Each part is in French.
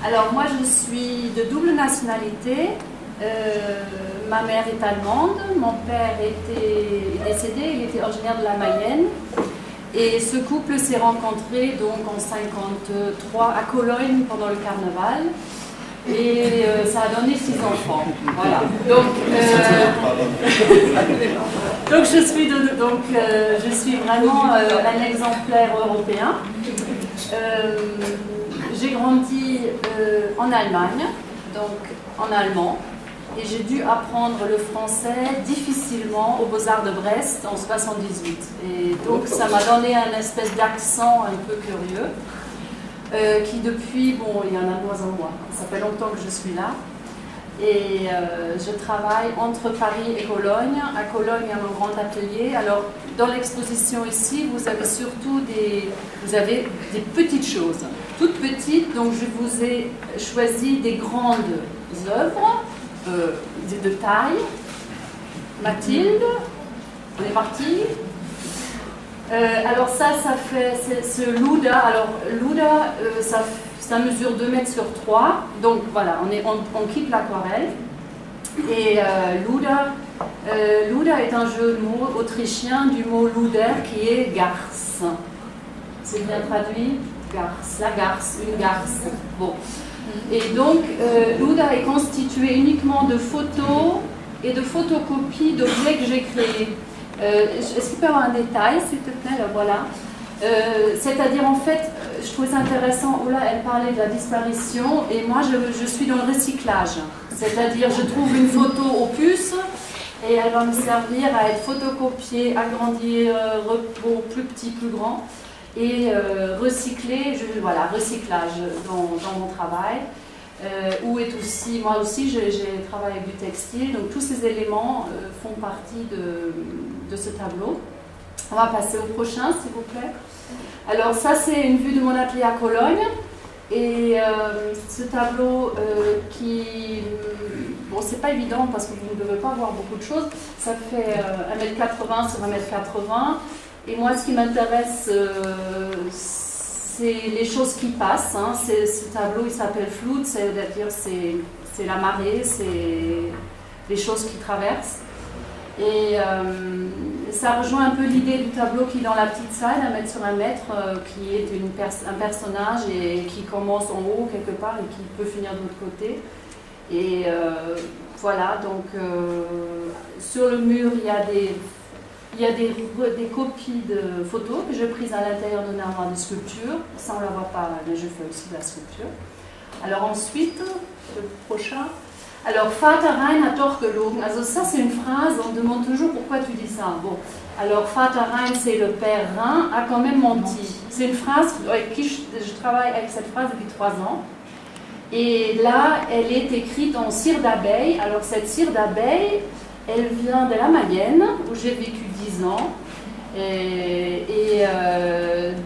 Alors moi je suis de double nationalité. Ma mère est allemande, mon père est décédé, il était originaire de la Mayenne. Et ce couple s'est rencontré donc en 1953 à Cologne pendant le carnaval. Et ça a donné 6 enfants. Voilà. Donc je suis vraiment un exemplaire européen. J'ai grandi en Allemagne, donc en allemand, et j'ai dû apprendre le français difficilement aux Beaux-Arts de Brest en 1978. Et donc ça m'a donné un espèce d'accent un peu curieux. Qui depuis, bon, il y en a de moins en moins. Ça fait longtemps que je suis là. Et je travaille entre Paris et Cologne. À Cologne, il y a mon grand atelier. Alors, dans l'exposition ici, vous avez surtout des petites choses, toutes petites. Donc, je vous ai choisi des grandes œuvres de taille. Mathilde, on est parti. Alors ça fait ce Luda. Alors Luda, ça mesure 2 mètres sur 3. Donc voilà, on quitte l'aquarelle. Et Luda est un jeu de mots autrichien du mot Luder qui est garce. C'est bien traduit? Garce, la garce, une garce. Bon. Et donc Luda est constitué uniquement de photos et de photocopies d'objets que j'ai créés. Est-ce qu'il peut y avoir un détail, s'il te plaît, là, voilà. C'est-à-dire, en fait, je trouvais ça intéressant, Ola, elle parlait de la disparition, et moi, je suis dans le recyclage. C'est-à-dire, je trouve une photo au puce, et elle va me servir à être photocopiée, agrandie, au plus petit, plus grand, et recyclée, voilà, recyclage dans mon travail. Où est aussi, moi aussi j'ai travaillé avec du textile, donc tous ces éléments font partie de ce tableau. On va passer au prochain, s'il vous plaît. Alors ça c'est une vue de mon atelier à Cologne, et ce tableau bon c'est pas évident parce que vous ne devez pas voir beaucoup de choses, ça fait 1m80 sur 1m80, et moi ce qui m'intéresse c'est les choses qui passent, hein. Ce tableau il s'appelle Flood, c'est-à-dire c'est la marée, c'est les choses qui traversent. Et ça rejoint un peu l'idée du tableau qui est dans la petite salle, 1 mètre sur 1 mètre, qui est un personnage et qui commence en haut quelque part et qui peut finir de l'autre côté. Et voilà, donc sur le mur il y a des copies de photos que j'ai prises à l'intérieur d'un armoire de sculpture. Ça, on ne la voit pas, mais je fais aussi de la sculpture. Alors ensuite, le prochain. Alors, Vater-Rhein hat doch gelogen. Also ça, c'est une phrase, on demande toujours pourquoi tu dis ça. Bon, alors Vater-Rhein, c'est le père Rhin, a quand même menti. C'est une phrase avec qui je travaille avec cette phrase depuis 3 ans. Et là, elle est écrite en cire d'abeille. Alors cette cire d'abeille, elle vient de la Mayenne, où j'ai vécu 10 ans.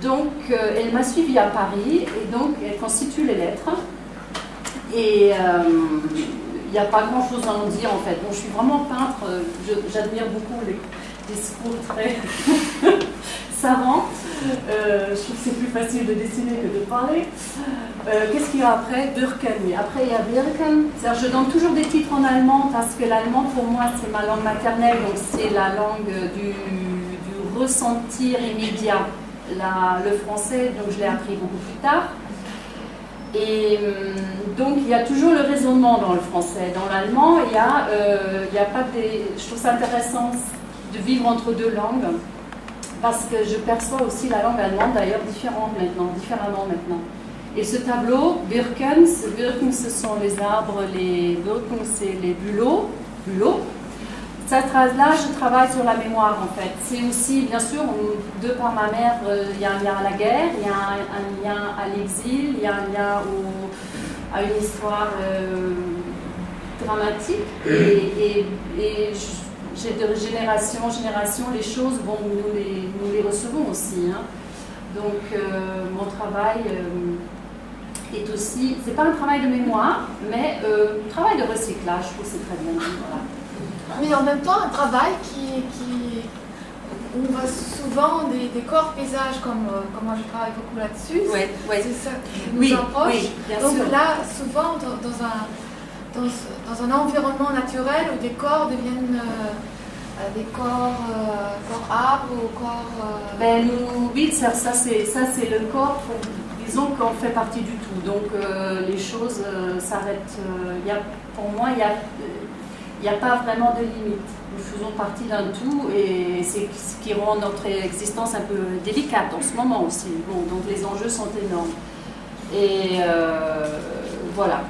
Donc, elle m'a suivie à Paris, et donc elle constitue les lettres. Et il n'y a pas grand-chose à en dire, en fait. Bon, je suis vraiment peintre, j'admire beaucoup les discours très savants. Je trouve que c'est plus facile de dessiner que de parler. Qu'est-ce qu'il y a après? Birken. Après, il y a Birken. Je donne toujours des titres en allemand parce que l'allemand, pour moi, c'est ma langue maternelle. Donc, c'est la langue du ressentir immédiat. Le français, donc, je l'ai appris beaucoup plus tard. Et donc, il y a toujours le raisonnement dans le français. Dans l'allemand, il y a pas des... Je trouve ça intéressant de vivre entre 2 langues. Parce que je perçois aussi la langue allemande d'ailleurs différemment maintenant. Et ce tableau, Birken, ce sont les arbres, les Birken, c'est les bulots. Cette phrase-là, je travaille sur la mémoire en fait. C'est aussi, bien sûr, de par ma mère, il y a un lien à la guerre, il y a un lien à l'exil, il y a un lien à une histoire dramatique. Et de génération en génération, les choses, bon, nous les recevons aussi. Hein. Donc, mon travail est aussi, c'est pas un travail de mémoire, mais un travail de recyclage, je trouve que c'est très bien. Voilà. Mais en même temps, un travail on voit souvent des décors paysages, comme moi je travaille beaucoup là-dessus. Ouais, ouais. C'est ça qui nous approche. Oui, bien donc sûr. là, souvent, dans un environnement naturel où des corps deviennent des corps arbres ou corps... Ben, oui, ça c'est le corps, disons qu'on fait partie du tout. Donc les choses s'arrêtent. Pour moi, il n'y a pas vraiment de limite. Nous faisons partie d'un tout et c'est ce qui rend notre existence un peu délicate en ce moment aussi. Bon, donc les enjeux sont énormes. Et voilà.